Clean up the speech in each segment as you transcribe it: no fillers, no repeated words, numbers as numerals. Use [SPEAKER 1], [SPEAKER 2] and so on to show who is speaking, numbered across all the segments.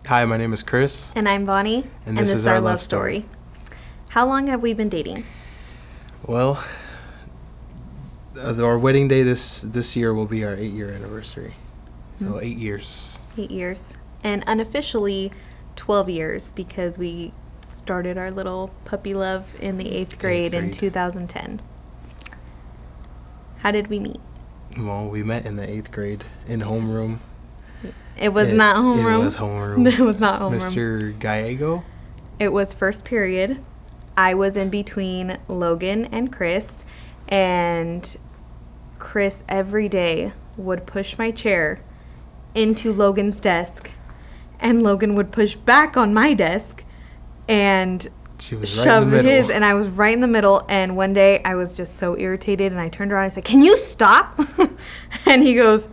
[SPEAKER 1] Hi, my name is Chris.
[SPEAKER 2] And I'm Vonnie.
[SPEAKER 1] And this is our love story.
[SPEAKER 2] How long have we been dating?
[SPEAKER 1] Well, our wedding day this year will be our 8-year anniversary. So 8 years.
[SPEAKER 2] 8 years. And unofficially 12 years because we started our little puppy love in the 8th grade in 2010. How did we meet?
[SPEAKER 1] Well, we met in the 8th grade in homeroom.
[SPEAKER 2] It was not homeroom.
[SPEAKER 1] It was homeroom.
[SPEAKER 2] It was not homeroom.
[SPEAKER 1] Mr. Gallego?
[SPEAKER 2] It was first period. I was in between Logan and Chris, and Chris every day would push my chair into Logan's desk, and Logan would push back on my desk and shove his, and I was right in the middle. And one day I was just so irritated, and I turned around and I said, "Can you stop?" And he goes,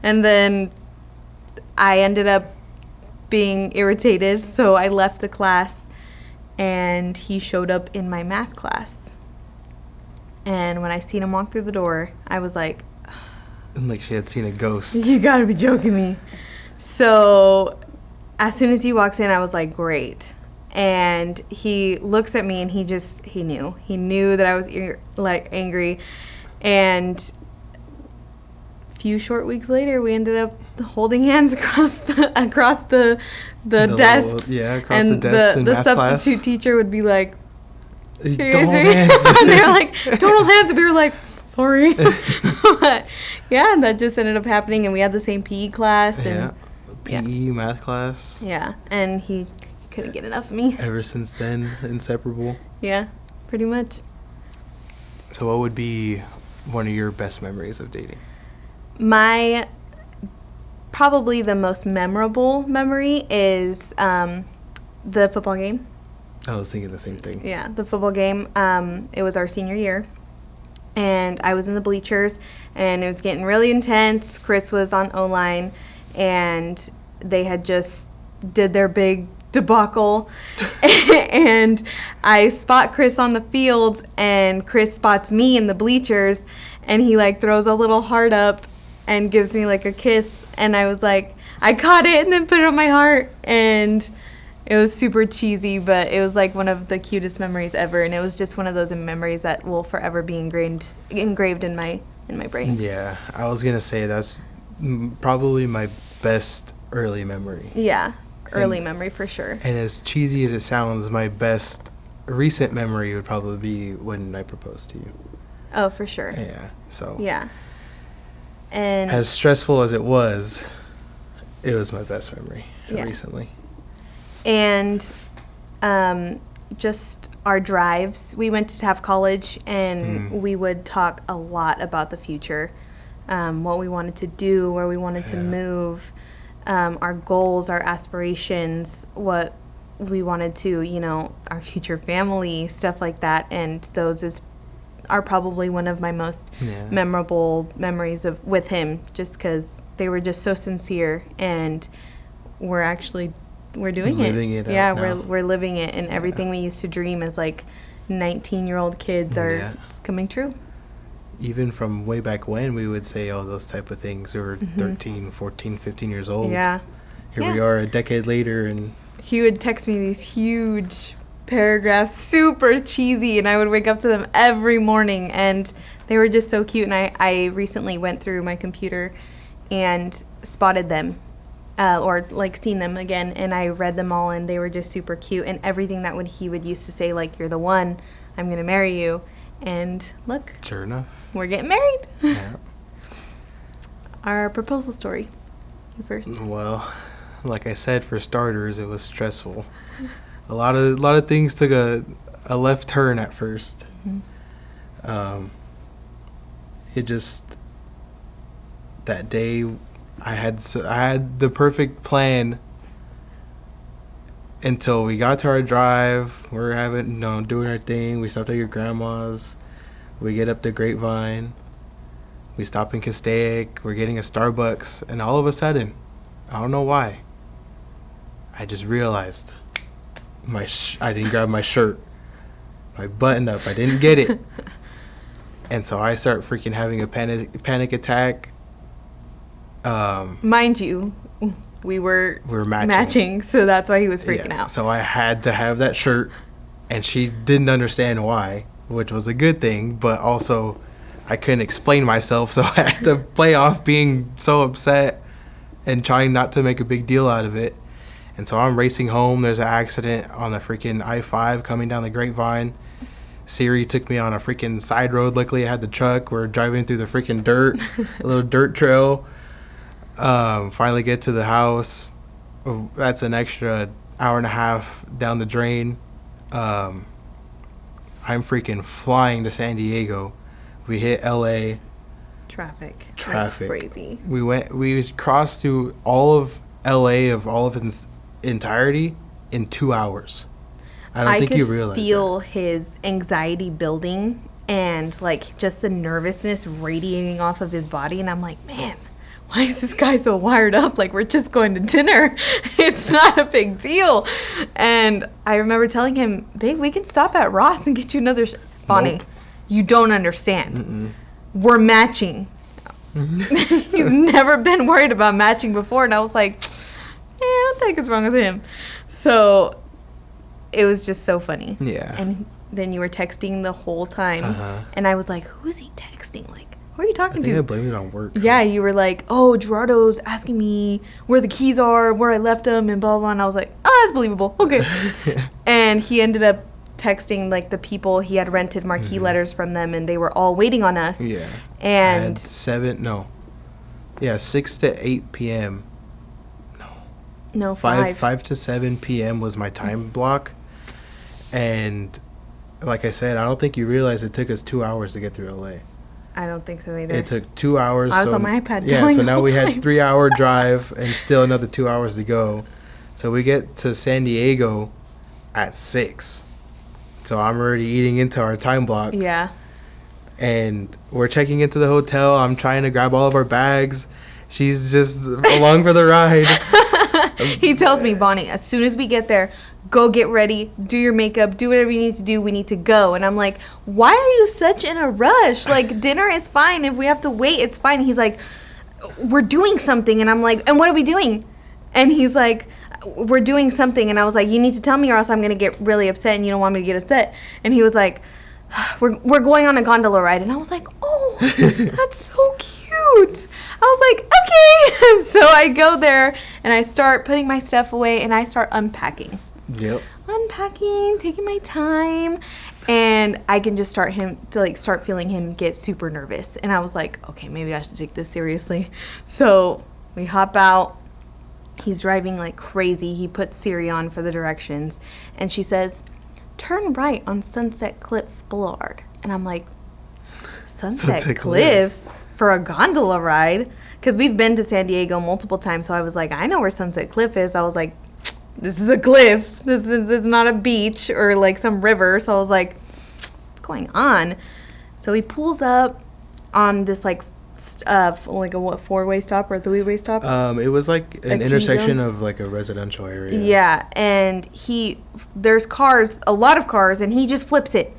[SPEAKER 2] and then I ended up being irritated, so I left the class, and he showed up in my math class. And when I seen him walk through the door, I was like,
[SPEAKER 1] like she had seen a ghost.
[SPEAKER 2] You gotta be joking me. So as soon as he walks in, I was like, great. And he looks at me, and he knew that I was angry. And a few short weeks later, we ended up holding hands across the desks.
[SPEAKER 1] Across the desks in
[SPEAKER 2] the
[SPEAKER 1] math
[SPEAKER 2] substitute
[SPEAKER 1] class.
[SPEAKER 2] Teacher would be like,
[SPEAKER 1] don't hold hands.
[SPEAKER 2] And they're like, don't hold hands. And we were like, sorry. But yeah, that just ended up happening, and we had the same PE class. And
[SPEAKER 1] PE, math class.
[SPEAKER 2] Yeah, and he couldn't get enough of me.
[SPEAKER 1] Ever since then, inseparable.
[SPEAKER 2] Yeah, pretty much.
[SPEAKER 1] So what would be one of your best memories of dating?
[SPEAKER 2] Probably the most memorable memory is the football game.
[SPEAKER 1] I was thinking the same thing.
[SPEAKER 2] Yeah, the football game. It was our senior year, and I was in the bleachers, and it was getting really intense. Chris was on O-line, and they had just did their big debacle, and I spot Chris on the field, and Chris spots me in the bleachers, and he throws a little heart up and gives me a kiss, and I was like, I caught it and then put it on my heart, and it was super cheesy, but it was one of the cutest memories ever, and it was just one of those memories that will forever be engraved in my brain.
[SPEAKER 1] Yeah, I was gonna say that's probably my best early memory.
[SPEAKER 2] Yeah, early memory for sure.
[SPEAKER 1] And as cheesy as it sounds, my best recent memory would probably be when I proposed to you.
[SPEAKER 2] Oh, for sure.
[SPEAKER 1] Yeah. So.
[SPEAKER 2] Yeah. And
[SPEAKER 1] as stressful as it was my best memory recently.
[SPEAKER 2] And just our drives. We went to have college, and we would talk a lot about the future, what we wanted to do, where we wanted to move, our goals, our aspirations, what we wanted to, our future family, stuff like that. And those are probably one of my most memorable memories with him, just because they were just so sincere, and we're doing
[SPEAKER 1] living
[SPEAKER 2] it.
[SPEAKER 1] Yeah,
[SPEAKER 2] we're living it, and everything we used to dream as 19-year-old kids are coming true.
[SPEAKER 1] Even from way back when, we would say all those type of things. We were 13, 14, 15 years old.
[SPEAKER 2] Yeah.
[SPEAKER 1] Here we are a decade later, and
[SPEAKER 2] he would text me these huge paragraphs, super cheesy, and I would wake up to them every morning, and they were just so cute. And I recently went through my computer and spotted them, or seen them again, and I read them all, and they were just super cute. And everything that he would used to say, you're the one, I'm gonna marry you, and look,
[SPEAKER 1] sure enough,
[SPEAKER 2] we're getting married.
[SPEAKER 1] Yeah.
[SPEAKER 2] Our proposal story. You first.
[SPEAKER 1] Well, like I said, for starters, it was stressful. A lot of things took a left turn at first. It just, that day, I had the perfect plan until we got to our drive. We're doing our thing. We stopped at your grandma's. We get up the Grapevine. We stop in Castaic. We're getting a Starbucks, and all of a sudden, I don't know why, I just realized I didn't grab my shirt, my button up. I didn't get it. And so I start freaking having a panic attack.
[SPEAKER 2] Mind you, we were
[SPEAKER 1] matching.
[SPEAKER 2] so that's why he was freaking out.
[SPEAKER 1] So I had to have that shirt, and she didn't understand why, which was a good thing, but also I couldn't explain myself, so I had to play off being so upset and trying not to make a big deal out of it. And so I'm racing home. There's an accident on the freaking I-5 coming down the Grapevine. Siri took me on a freaking side road. Luckily, I had the truck. We're driving through the freaking dirt, a little dirt trail. Finally get to the house. That's an extra hour and a half down the drain. I'm freaking flying to San Diego. We hit LA.
[SPEAKER 2] Traffic.
[SPEAKER 1] Traffic.
[SPEAKER 2] Like crazy.
[SPEAKER 1] We crossed through all of LA of all of its entirety in 2 hours. I don't think you realize
[SPEAKER 2] I could feel his anxiety building and like just the nervousness radiating off of his body, and I'm like, man, why is this guy so wired up? Like, we're just going to dinner. It's not a big deal. And I remember telling him, babe, we can stop at Ross and get you another Vonnie,
[SPEAKER 1] Nope.
[SPEAKER 2] You don't understand. We're matching. He's never been worried about matching before, and I was like, what the heck is wrong with him? So it was just so funny.
[SPEAKER 1] Yeah.
[SPEAKER 2] And then you were texting the whole time, and I was like, who is he texting? Like, who are you talking
[SPEAKER 1] I think
[SPEAKER 2] to?
[SPEAKER 1] I blamed it on work.
[SPEAKER 2] Yeah, you were like, oh, Gerardo's asking me where the keys are, where I left them, and blah, blah, blah. And I was like, oh, that's believable. Okay. And he ended up texting, like, the people he had rented marquee letters from them, and they were all waiting on us.
[SPEAKER 1] Yeah.
[SPEAKER 2] And
[SPEAKER 1] 6 to 8 p.m.
[SPEAKER 2] No, 5.
[SPEAKER 1] 5 to 7 p.m. was my time block. And like I said, I don't think you realize it took us 2 hours to get through LA.
[SPEAKER 2] I don't think so either.
[SPEAKER 1] It took 2 hours.
[SPEAKER 2] I was on my iPad.
[SPEAKER 1] Yeah,
[SPEAKER 2] going
[SPEAKER 1] so
[SPEAKER 2] the
[SPEAKER 1] now
[SPEAKER 2] whole
[SPEAKER 1] we
[SPEAKER 2] time.
[SPEAKER 1] had 3 hour drive and still another 2 hours to go. So we get to San Diego at 6. So I'm already eating into our time block.
[SPEAKER 2] Yeah.
[SPEAKER 1] And we're checking into the hotel. I'm trying to grab all of our bags. She's just along for the ride.
[SPEAKER 2] He tells me, Vonnie, as soon as we get there, go get ready, do your makeup, do whatever you need to do. We need to go. And I'm like, why are you such in a rush? Like, dinner is fine. If we have to wait, it's fine. He's like, we're doing something. And I'm like, and what are we doing? And he's like, we're doing something. And I was like, you need to tell me or else I'm going to get really upset and you don't want me to get upset. And he was like, we're going on a gondola ride. And I was like, oh, that's so cute. I was like, okay. So I go there and I start putting my stuff away and I start unpacking.
[SPEAKER 1] Yep.
[SPEAKER 2] Unpacking, taking my time, and I can just start feeling him get super nervous. And I was like, okay, maybe I should take this seriously. So we hop out. He's driving like crazy. He puts Siri on for the directions, and she says, turn right on Sunset Cliff Boulevard. And I'm like, Sunset Cliffs for a gondola ride? Because we've been to San Diego multiple times, so I was like, I know where Sunset Cliff is. I was like, this is a cliff. This is not a beach or like some river. So I was like, what's going on? So he pulls up on this like a four-way stop or a three-way stop?
[SPEAKER 1] It was like an intersection of like a residential area.
[SPEAKER 2] Yeah, and there's cars, a lot of cars, and he just flips it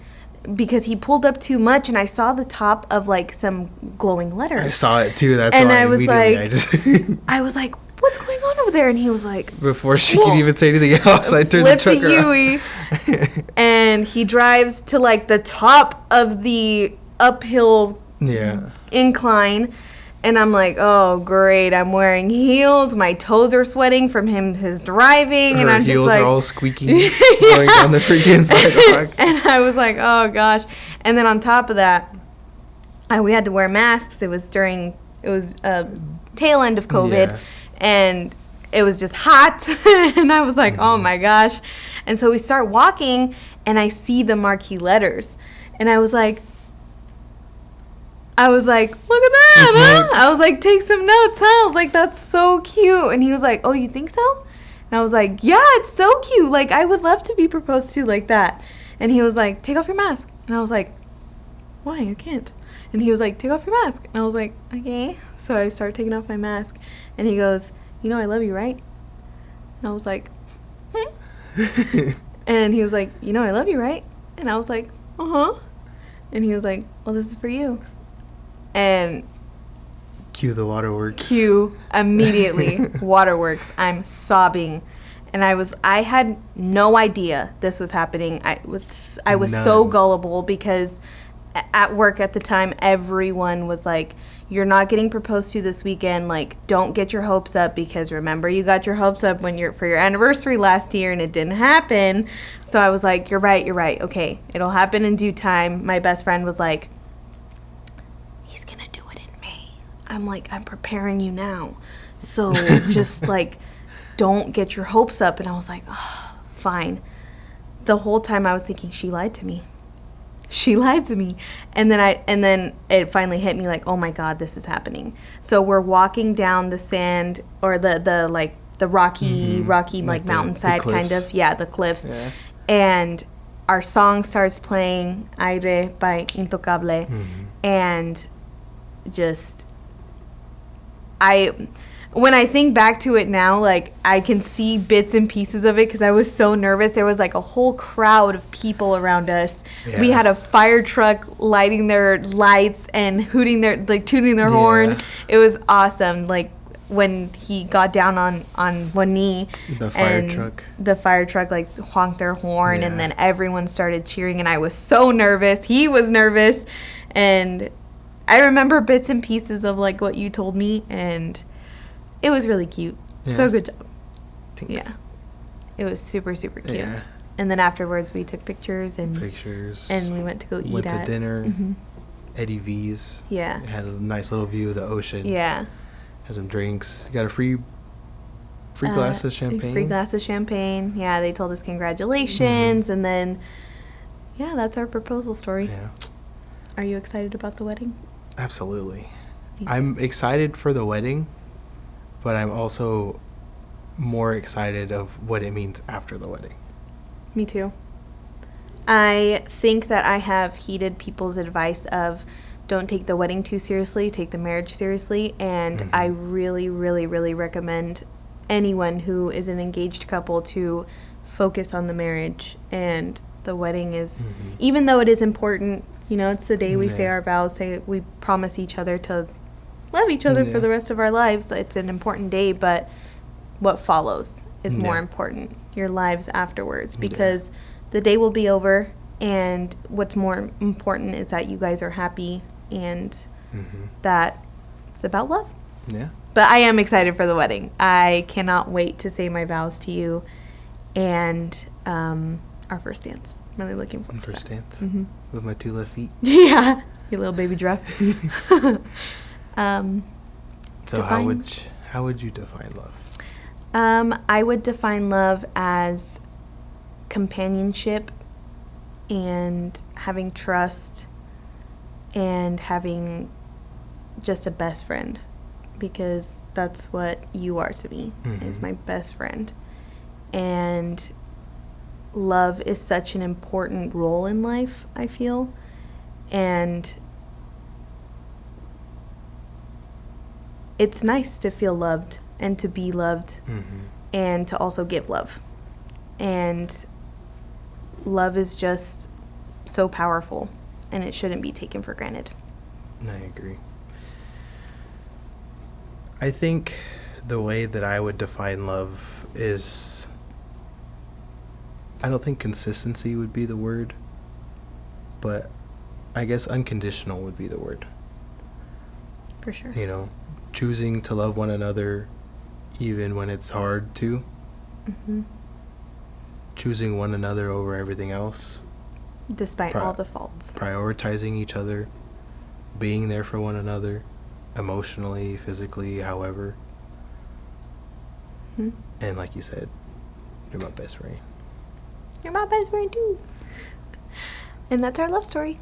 [SPEAKER 2] because he pulled up too much, and I saw the top of like some glowing letters.
[SPEAKER 1] I saw it too. That's
[SPEAKER 2] and
[SPEAKER 1] why
[SPEAKER 2] I was
[SPEAKER 1] immediately
[SPEAKER 2] I was like, what's going on over there? And he was like,
[SPEAKER 1] before she could even say anything else, I turned the truck around.
[SPEAKER 2] And he drives to like the top of the uphill incline, and I'm like, oh great, I'm wearing heels, my toes are sweating from his driving, and I'm just like,
[SPEAKER 1] heels are all squeaky going down the freaking sidewalk.
[SPEAKER 2] And I was like, oh gosh. And then on top of that, we had to wear masks. It was tail end of COVID, and it was just hot. And I was like, oh my gosh. And so we start walking, and I see the marquee letters, and I was like, look at that, huh? I was like, take some notes, huh? I was like, that's so cute. And he was like, oh, you think so? And I was like, yeah, it's so cute. Like, I would love to be proposed to like that. And he was like, take off your mask. And I was like, why? I can't. And he was like, take off your mask. And I was like, okay. So I started taking off my mask. And he goes, you know I love you, right? And I was like, And he was like, you know I love you, right? And I was like, uh-huh. And he was like, well, this is for you. And
[SPEAKER 1] Cue the waterworks.
[SPEAKER 2] Cue immediately. Waterworks. I'm sobbing. And I had no idea this was happening. I was so gullible because at work at the time, everyone was like, you're not getting proposed to this weekend. Like, don't get your hopes up, because remember, you got your hopes up for your anniversary last year and it didn't happen. So I was like, you're right. Okay, it'll happen in due time. My best friend was like, he's going to do it in May. I'm like, I'm preparing you now. So just like, don't get your hopes up. And I was like, oh, fine. The whole time I was thinking, she lied to me. She lied to me. And then it finally hit me like, oh my God, this is happening. So we're walking down the sand, or the rocky like mountainside kind of. Yeah, the cliffs. Yeah. And our song starts playing, Aire by Intocable. And just, when I think back to it now, like, I can see bits and pieces of it because I was so nervous. There was like a whole crowd of people around us. Yeah. We had a fire truck lighting their lights and tooting their horn. It was awesome. Like, when he got down on one knee, the fire truck like honked their horn, and then everyone started cheering, and I was so nervous. He was nervous, and I remember bits and pieces of like what you told me, and it was really cute. Yeah. So good job.
[SPEAKER 1] Thanks.
[SPEAKER 2] Yeah. It was super, super cute.
[SPEAKER 1] Yeah.
[SPEAKER 2] And then afterwards we took pictures. And we went to go eat
[SPEAKER 1] Went to dinner. Eddie V's.
[SPEAKER 2] Yeah.
[SPEAKER 1] It had a nice little view of the ocean.
[SPEAKER 2] Yeah.
[SPEAKER 1] Had some drinks. Got a free glass of champagne.
[SPEAKER 2] Free glass of champagne. Yeah, they told us congratulations. And then, yeah, that's our proposal story.
[SPEAKER 1] Yeah.
[SPEAKER 2] Are you excited about the wedding?
[SPEAKER 1] Absolutely. I'm excited for the wedding, but I'm also more excited of what it means after the wedding.
[SPEAKER 2] Me too. I think that I have heeded people's advice of don't take the wedding too seriously, take the marriage seriously. And I really, really, really recommend anyone who is an engaged couple to focus on the marriage. And the wedding is, even though it is important, you know, it's the day we say our vows, we promise each other to love each other for the rest of our lives. It's an important day, but what follows is more important. Your lives afterwards, because the day will be over, and what's more important is that you guys are happy, and that it's about love.
[SPEAKER 1] Yeah.
[SPEAKER 2] But I am excited for the wedding. I cannot wait to say my vows to you, and our first dance. I'm really looking forward to
[SPEAKER 1] first dance with my 2 left feet.
[SPEAKER 2] Yeah, your little baby drop.
[SPEAKER 1] So how would you define love?
[SPEAKER 2] I would define love as companionship and having trust and having just a best friend, because that's what you are to me, is my best friend. And love is such an important role in life, I feel. And it's nice to feel loved and to be loved and to also give love. And love is just so powerful, and it shouldn't be taken for granted.
[SPEAKER 1] I agree. I think the way that I would define love is, I don't think consistency would be the word, but I guess unconditional would be the word.
[SPEAKER 2] For sure.
[SPEAKER 1] You know, choosing to love one another even when it's hard to. Choosing one another over everything else.
[SPEAKER 2] Despite all the faults.
[SPEAKER 1] Prioritizing each other. Being there for one another. Emotionally, physically, however. And like you said, you're my best friend.
[SPEAKER 2] You're my best friend too. And that's our love story.